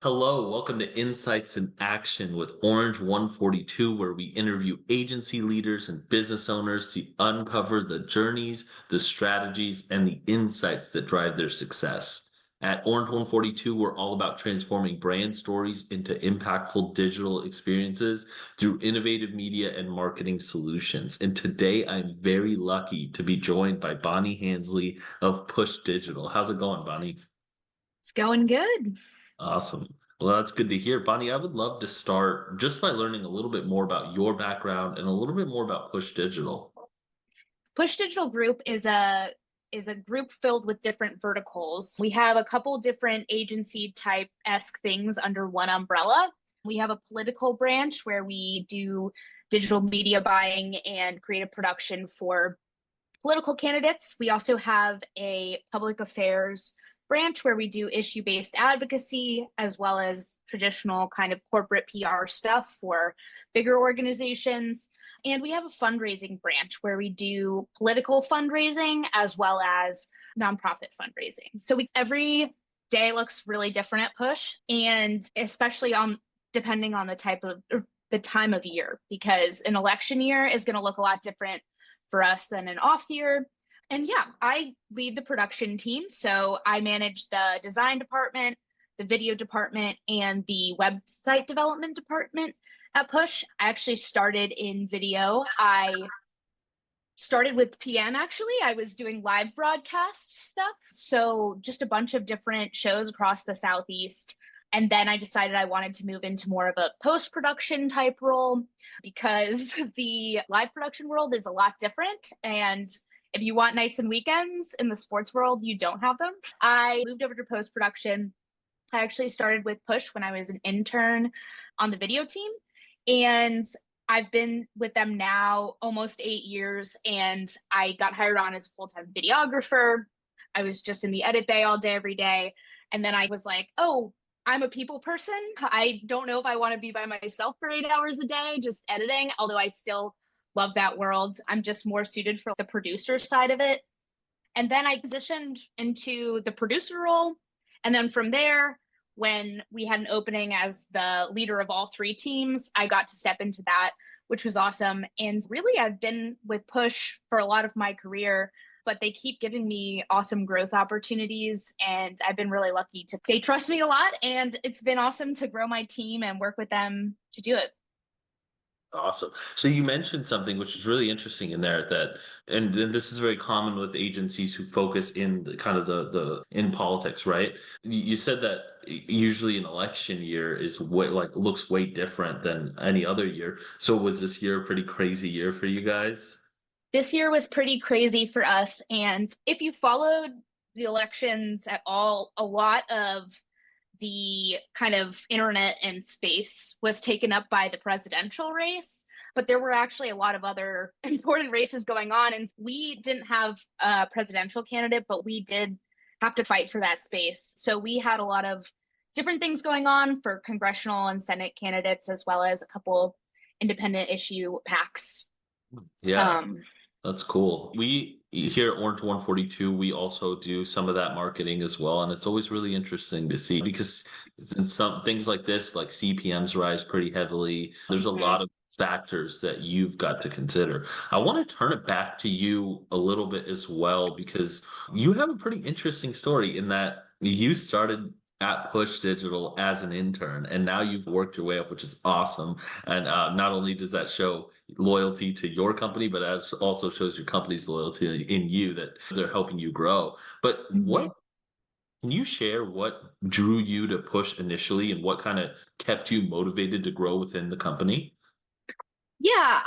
Hello, welcome to Insights in Action with Orange 142, where we interview agency leaders and business owners to uncover the journeys, the strategies, and the insights that drive their success. At Orange 142, we're all about transforming brand stories into impactful digital experiences through innovative media and marketing solutions. And today I'm very lucky to be joined by Bonnie Hansley of Push Digital. How's it going, Bonnie? It's going good. Awesome. Well, that's good to hear. Bonnie, I would love to start just by learning a little bit more about your background and a little bit more about Push Digital. Push Digital Group is a group filled with different verticals. We have a couple different agency type esque things under one umbrella. We have a political branch where we do digital media buying and creative production for political candidates. We also have a public affairs branch where we do issue based advocacy as well as traditional kind of corporate PR stuff for bigger organizations. And we have a fundraising branch where we do political fundraising as well as nonprofit fundraising. Every day looks really different at Push, and especially on depending on the type of the time of year, because an election year is going to look a lot different for us than an off year. And yeah, I lead the production team. So I manage the design department, the video department, and the website development department at Push. I actually started in video. I started with PN actually. I was doing live broadcast stuff. So just a bunch of different shows across the Southeast. And then I decided I wanted to move into more of a post production type role because the live production world is a lot different. And if you want nights and weekends in the sports world, you don't have them. I moved over to post production. I actually started with Push when I was an intern on the video team. And I've been with them now almost 8 years. And I got hired on as a full time videographer. I was just in the edit bay all day, every day. And then I was like, oh, I'm a people person. I don't know if I want to be by myself for 8 hours a day, just editing, although I still love that world. I'm just more suited for the producer side of it. And then I transitioned into the producer role. And then from there, when we had an opening as the leader of all three teams, I got to step into that, which was awesome. And really, I've been with Push for a lot of my career, but they keep giving me awesome growth opportunities. And I've been really lucky they trust me a lot. And it's been awesome to grow my team and work with them to do it. Awesome. So you mentioned something which is really interesting in there that, and then this is very common with agencies who focus in the kind of the in politics, right? You said that usually an election year is way like looks way different than any other year. So was this year a pretty crazy year for you guys? This year was pretty crazy for us. And if you followed the elections at all, a lot of the kind of internet and space was taken up by the presidential race, but there were actually a lot of other important races going on. And we didn't have a presidential candidate, but we did have to fight for that space. So we had a lot of different things going on for congressional and Senate candidates, as well as a couple independent issue PACs. Yeah. Um, That's cool. We here at Orange 142, we also do some of that marketing as well. And it's always really interesting to see because in some things like this, like CPMs rise pretty heavily. There's a mhm. lot of factors that you've got to consider. I want to turn it back to you a little bit as well, because you have a pretty interesting story in that you started at Push Digital as an intern, and now you've worked your way up, which is awesome. And not only does that show loyalty to your company, but as also shows your company's loyalty in you that they're helping you grow. But what Mhm. can you share what drew you to Push initially and what kind of kept you motivated to grow within the company? Yeah,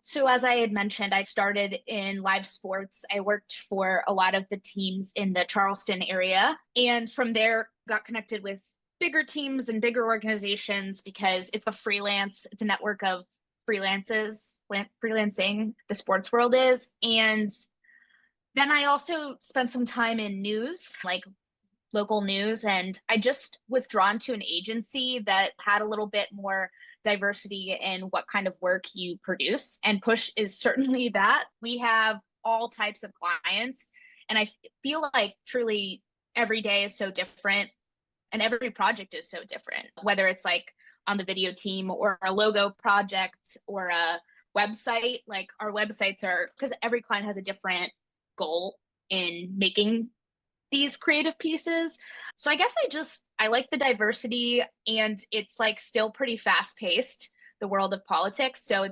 so as I had mentioned, I started in live sports. I worked for a lot of the teams in the Charleston area, and from there got connected with bigger teams and bigger organizations because it's a network of freelancing the sports world is. And then I also spent some time in news, like local news. And I just was drawn to an agency that had a little bit more diversity in what kind of work you produce. And Push is certainly that. We have all types of clients. And I feel like truly every day is so different. And every project is so different, whether it's like on the video team or a logo project or a website. Like our websites are, because every client has a different goal in making these creative pieces. So I guess I like the diversity, and it's like still pretty fast paced, the world of politics. So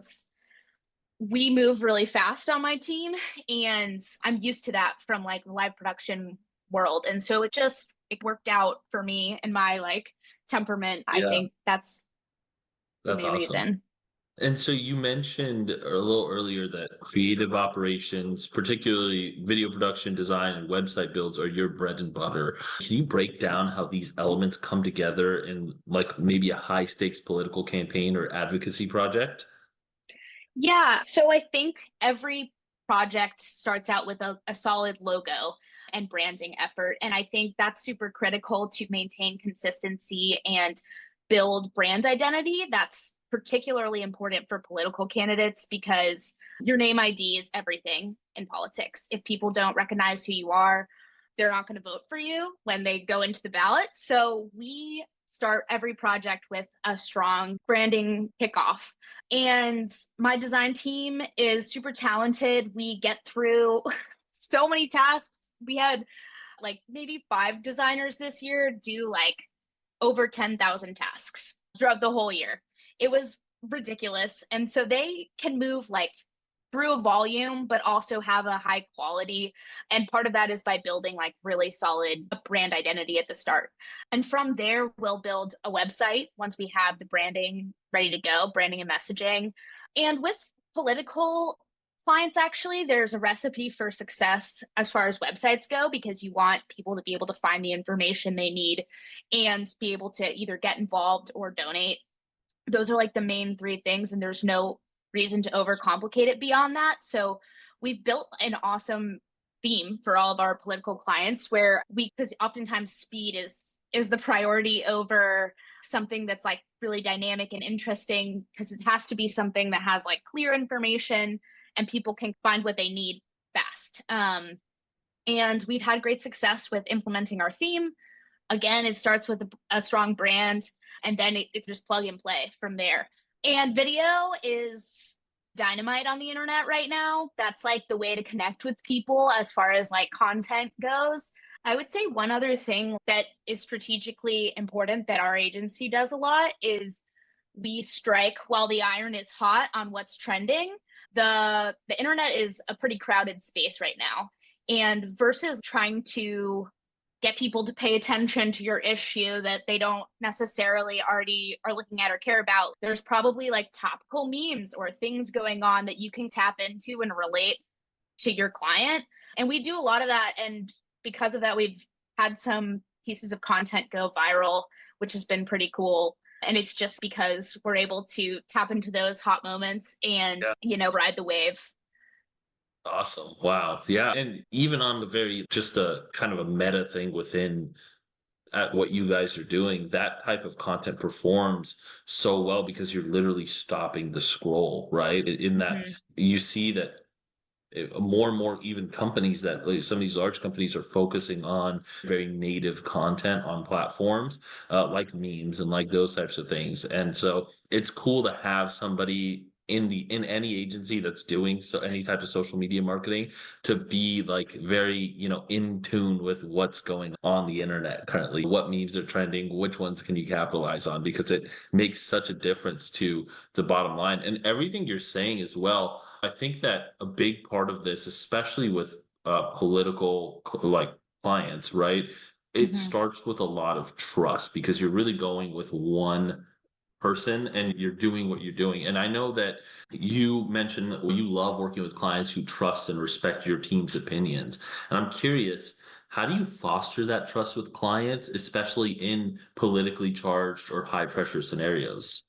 we move really fast on my team, and I'm used to that from like the live production world. And so it worked out for me and my like temperament. I Yeah, think that's the that's main awesome. reason. And so you mentioned a little earlier that creative operations, particularly video production, design, and website builds are your bread and butter. Can you break down how these elements come together in like maybe a high stakes political campaign or advocacy project? Yeah. So I think every project starts out with a solid logo and branding effort. And I think that's super critical to maintain consistency and build brand identity. That's particularly important for political candidates because your name ID is everything in politics. If people don't recognize who you are, they're not going to vote for you when they go into the ballot. So we start every project with a strong branding kickoff. And my design team is super talented. We get through so many tasks. We had like maybe 5 designers this year do like over 10,000 tasks throughout the whole year. It was ridiculous. And so they can move like through a volume, but also have a high quality. And part of that is by building like really solid brand identity at the start. And from there, we'll build a website once we have the branding ready to go, branding and messaging. And with political clients, actually, there's a recipe for success as far as websites go, because you want people to be able to find the information they need and be able to either get involved or donate. Those are like the main 3 things, and there's no reason to overcomplicate it beyond that. So we've built an awesome theme for all of our political clients where because oftentimes speed is the priority over something that's like really dynamic and interesting, because it has to be something that has like clear information and people can find what they need fast. And we've had great success with implementing our theme. Again, it starts with a strong brand, and then it's just plug and play from there. And video is dynamite on the internet right now. That's like the way to connect with people as far as like content goes. I would say one other thing that is strategically important that our agency does a lot is we strike while the iron is hot on what's trending. The internet is a pretty crowded space right now. And versus trying to get people to pay attention to your issue that they don't necessarily already are looking at or care about, there's probably like topical memes or things going on that you can tap into and relate to your client. And we do a lot of that. And because of that, we've had some pieces of content go viral, which has been pretty cool. And it's just because we're able to tap into those hot moments and, ride the wave. Awesome. Wow. Yeah. And even on the very, just a kind of a meta thing within at what you guys are doing, that type of content performs so well because you're literally stopping the scroll, right? In that Mhm. you see that more and more even companies that like, some of these large companies are focusing on very native content on platforms like memes and like those types of things. And so it's cool to have somebody in any agency that's doing so any type of social media marketing to be like very in tune with what's going on the internet currently, what memes are trending, which ones can you capitalize on, because it makes such a difference to the bottom line. And everything you're saying as well, I think that a big part of this, especially with political like clients, right? It Mhm. starts with a lot of trust because you're really going with one person and you're doing what you're doing. And I know that you mentioned that you love working with clients who trust and respect your team's opinions. And I'm curious, how do you foster that trust with clients, especially in politically charged or high pressure scenarios?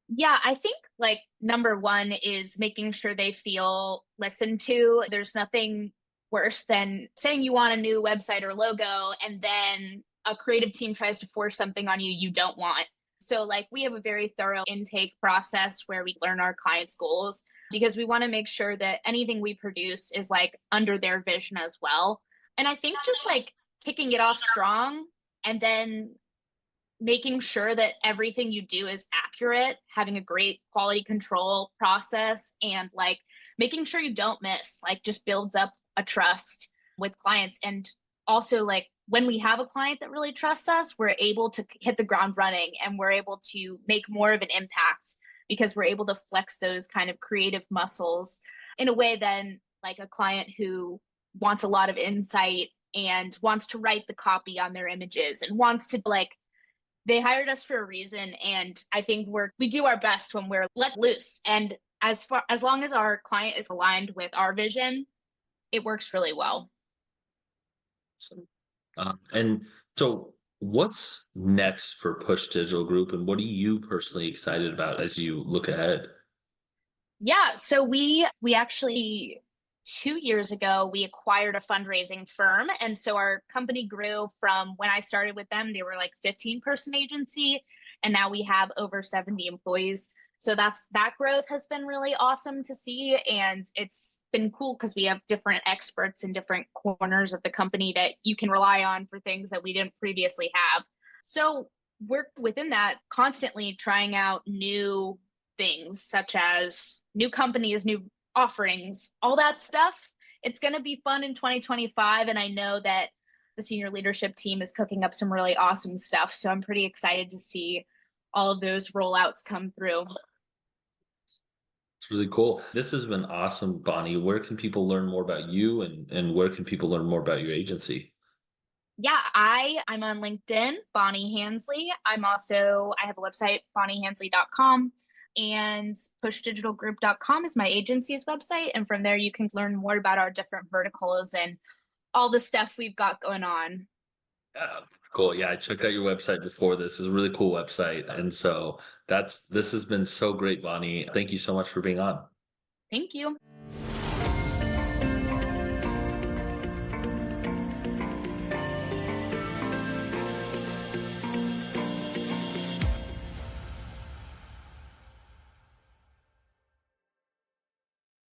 Yeah, I think like number one is making sure they feel listened to. There's nothing worse than saying you want a new website or logo and then a creative team tries to force something on you don't want. So like we have a very thorough intake process where we learn our clients' goals because we want to make sure that anything we produce is like under their vision as well. And I think just like kicking it off strong and then making sure that everything you do is accurate, having a great quality control process, and like making sure you don't miss, like just builds up a trust with clients. And also, like when we have a client that really trusts us, we're able to hit the ground running and we're able to make more of an impact because we're able to flex those kind of creative muscles in a way than like a client who wants a lot of insight and wants to write the copy on their images and wants to like they hired us for a reason. And I think we do our best when we're let loose. And as long as our client is aligned with our vision, it works really well. So, and so what's next for Push Digital Group, and what are you personally excited about as you look ahead? Yeah, so we actually 2 years ago we acquired a fundraising firm, and so our company grew from when I started with them. They were like 15-person agency, and now we have over 70 employees. So that growth has been really awesome to see, and it's been cool because we have different experts in different corners of the company that you can rely on for things that we didn't previously have. So we're within that constantly trying out new things such as new companies, new offerings, all that stuff. It's going to be fun in 2025. And I know that the senior leadership team is cooking up some really awesome stuff. So I'm pretty excited to see all of those rollouts come through. It's really cool. This has been awesome, Bonnie. Where can people learn more about you, and where can people learn more about your agency? Yeah, I'm on LinkedIn, Bonnie Hansley. I have a website, bonniehansley.com, and pushdigitalgroup.com is my agency's website. And from there you can learn more about our different verticals and all the stuff we've got going on. Yeah, cool. Yeah, I checked out your website before this. It's a really cool website. And so this has been so great, Bonnie. Thank you so much for being on. Thank you.